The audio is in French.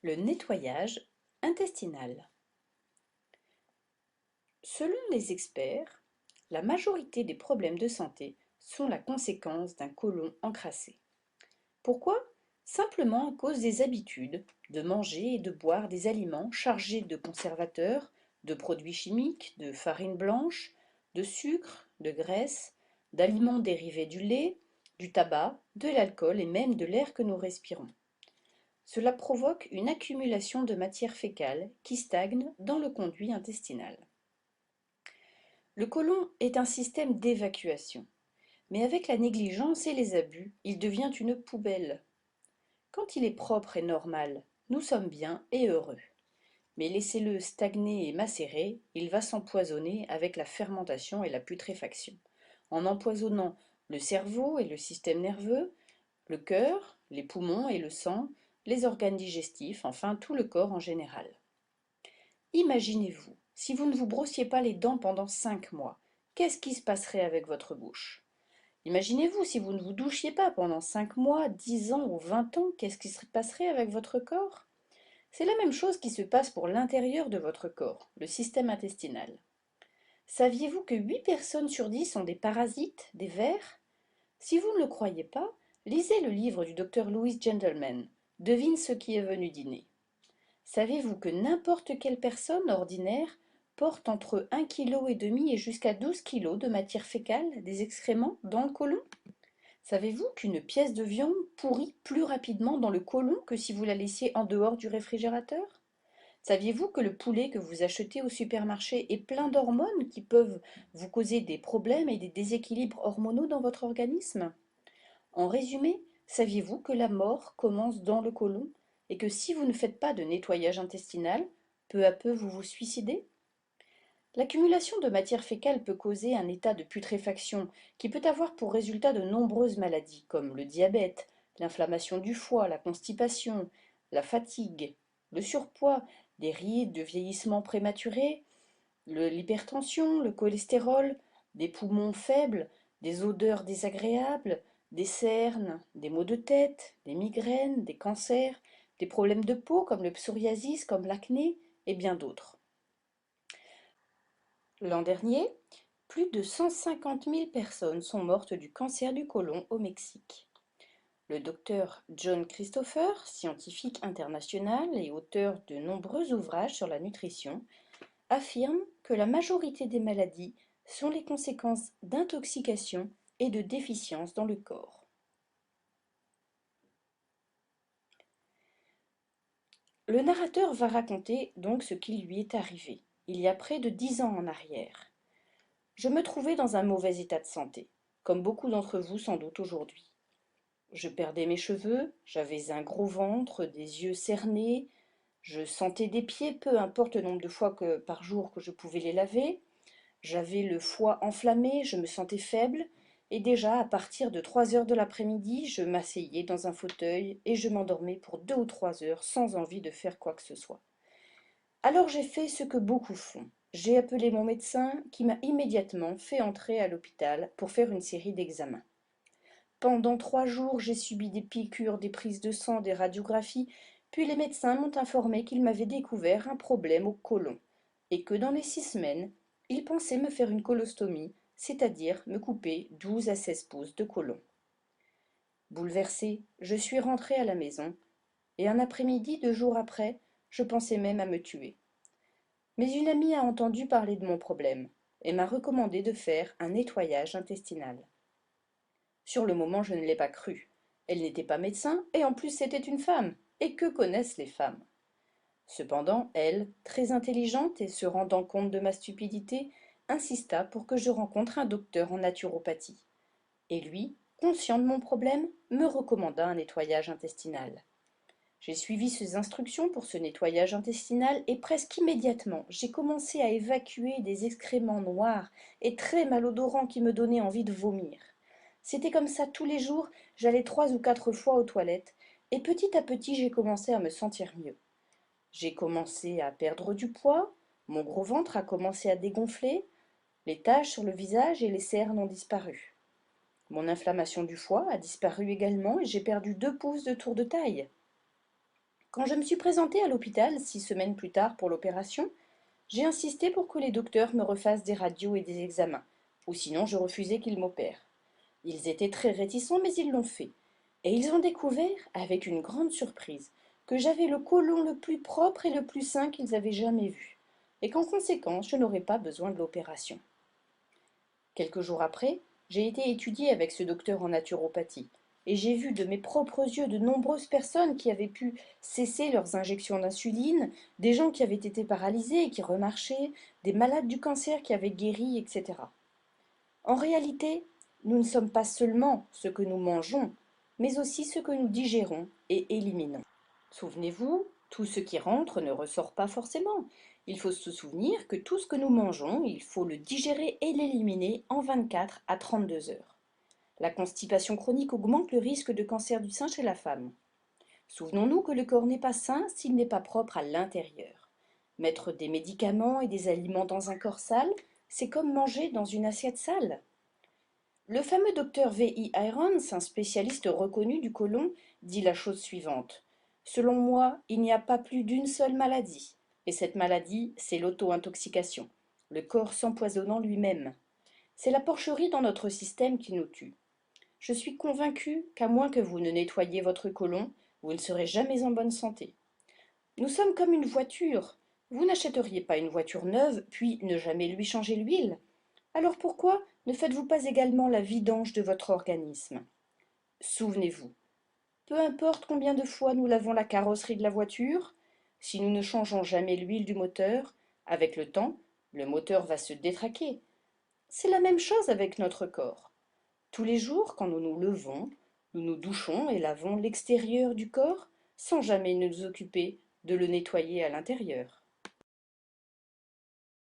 Le nettoyage intestinal. Selon les experts, la majorité des problèmes de santé sont la conséquence d'un côlon encrassé. Pourquoi? Simplement à cause des habitudes de manger et de boire des aliments chargés de conservateurs, de produits chimiques, de farine blanche, de sucre, de graisse, d'aliments dérivés du lait, du tabac, de l'alcool et même de l'air que nous respirons. Cela provoque une accumulation de matière fécale qui stagne dans le conduit intestinal. Le côlon est un système d'évacuation, mais avec la négligence et les abus, il devient une poubelle. Quand il est propre et normal, nous sommes bien et heureux. Mais laissez-le stagner et macérer, il va s'empoisonner avec la fermentation et la putréfaction, en empoisonnant le cerveau et le système nerveux, le cœur, les poumons et le sang, les organes digestifs, enfin tout le corps en général. Imaginez-vous, si vous ne vous brossiez pas les dents pendant 5 mois, qu'est-ce qui se passerait avec votre bouche? Imaginez-vous, si vous ne vous douchiez pas pendant 5 mois, 10 ans ou 20 ans, qu'est-ce qui se passerait avec votre corps? C'est la même chose qui se passe pour l'intérieur de votre corps, le système intestinal. Saviez-vous que 8 personnes sur 10 ont des parasites, des vers? Si vous ne le croyez pas, lisez le livre du docteur Louis Gentleman. Devine ce qui est venu dîner. Savez-vous que n'importe quelle personne ordinaire porte entre 1,5 kg et jusqu'à 12 kg de matière fécale, des excréments, dans le côlon? Savez-vous qu'une pièce de viande pourrit plus rapidement dans le côlon que si vous la laissiez en dehors du réfrigérateur? Saviez-vous que le poulet que vous achetez au supermarché est plein d'hormones qui peuvent vous causer des problèmes et des déséquilibres hormonaux dans votre organisme? En résumé, saviez-vous que la mort commence dans le côlon et que si vous ne faites pas de nettoyage intestinal, peu à peu vous vous suicidez? L'accumulation de matière fécale peut causer un état de putréfaction qui peut avoir pour résultat de nombreuses maladies comme le diabète, l'inflammation du foie, la constipation, la fatigue, le surpoids, des rides de vieillissement prématuré, l'hypertension, le cholestérol, des poumons faibles, des odeurs désagréables, des cernes, des maux de tête, des migraines, des cancers, des problèmes de peau comme le psoriasis, comme l'acné et bien d'autres. L'an dernier, plus de 150 000 personnes sont mortes du cancer du côlon au Mexique. Le docteur John Christopher, scientifique international et auteur de nombreux ouvrages sur la nutrition, affirme que la majorité des maladies sont les conséquences d'intoxication et de déficiences dans le corps. Le narrateur va raconter donc ce qui lui est arrivé, il y a près de 10 ans en arrière. Je me trouvais dans un mauvais état de santé, comme beaucoup d'entre vous sans doute aujourd'hui. Je perdais mes cheveux, j'avais un gros ventre, des yeux cernés, je sentais des pieds, peu importe le nombre de fois par jour que je pouvais les laver. J'avais le foie enflammé, je me sentais faible, et déjà à partir de 3 heures de l'après-midi, je m'asseyais dans un fauteuil et je m'endormais pour 2 ou 3 heures sans envie de faire quoi que ce soit. Alors j'ai fait ce que beaucoup font. J'ai appelé mon médecin qui m'a immédiatement fait entrer à l'hôpital pour faire une série d'examens. Pendant 3 jours, j'ai subi des piqûres, des prises de sang, des radiographies, puis les médecins m'ont informé qu'ils m'avaient découvert un problème au côlon, et que dans les 6 semaines, ils pensaient me faire une colostomie, c'est-à-dire me couper 12 à 16 pouces de côlon. Bouleversée, je suis rentrée à la maison, et un après-midi, 2 jours après, je pensais même à me tuer. Mais une amie a entendu parler de mon problème, et m'a recommandé de faire un nettoyage intestinal. Sur le moment, je ne l'ai pas cru. Elle n'était pas médecin, et en plus c'était une femme. Et que connaissent les femmes? Cependant, elle, très intelligente et se rendant compte de ma stupidité, insista pour que je rencontre un docteur en naturopathie. Et lui, conscient de mon problème, me recommanda un nettoyage intestinal. J'ai suivi ses instructions pour ce nettoyage intestinal et presque immédiatement, j'ai commencé à évacuer des excréments noirs et très malodorants qui me donnaient envie de vomir. C'était comme ça tous les jours, j'allais 3 ou 4 fois aux toilettes, et petit à petit j'ai commencé à me sentir mieux. J'ai commencé à perdre du poids, mon gros ventre a commencé à dégonfler, les taches sur le visage et les cernes ont disparu. Mon inflammation du foie a disparu également et j'ai perdu 2 pouces de tour de taille. Quand je me suis présentée à l'hôpital 6 semaines plus tard pour l'opération, j'ai insisté pour que les docteurs me refassent des radios et des examens, ou sinon je refusais qu'ils m'opèrent. Ils étaient très réticents, mais ils l'ont fait. Et ils ont découvert, avec une grande surprise, que j'avais le côlon le plus propre et le plus sain qu'ils avaient jamais vu, et qu'en conséquence je n'aurais pas besoin de l'opération. Quelques jours après, j'ai été étudiée avec ce docteur en naturopathie, et j'ai vu de mes propres yeux de nombreuses personnes qui avaient pu cesser leurs injections d'insuline, des gens qui avaient été paralysés et qui remarchaient, des malades du cancer qui avaient guéri, etc. En réalité, nous ne sommes pas seulement ce que nous mangeons, mais aussi ce que nous digérons et éliminons. Souvenez-vous, tout ce qui rentre ne ressort pas forcément. Il faut se souvenir que tout ce que nous mangeons, il faut le digérer et l'éliminer en 24 à 32 heures. La constipation chronique augmente le risque de cancer du sein chez la femme. Souvenons-nous que le corps n'est pas sain s'il n'est pas propre à l'intérieur. Mettre des médicaments et des aliments dans un corps sale, c'est comme manger dans une assiette sale. Le fameux docteur V.I. Irons, un spécialiste reconnu du côlon, dit la chose suivante. Selon moi, il n'y a pas plus d'une seule maladie. Et cette maladie, c'est l'auto-intoxication, le corps s'empoisonnant lui-même. C'est la porcherie dans notre système qui nous tue. Je suis convaincu qu'à moins que vous ne nettoyiez votre côlon, vous ne serez jamais en bonne santé. Nous sommes comme une voiture. Vous n'achèteriez pas une voiture neuve, puis ne jamais lui changer l'huile. Alors pourquoi ne faites-vous pas également la vidange de votre organisme? Souvenez-vous, peu importe combien de fois nous lavons la carrosserie de la voiture, si nous ne changeons jamais l'huile du moteur, avec le temps, le moteur va se détraquer. C'est la même chose avec notre corps. Tous les jours, quand nous nous levons, nous nous douchons et lavons l'extérieur du corps sans jamais nous occuper de le nettoyer à l'intérieur.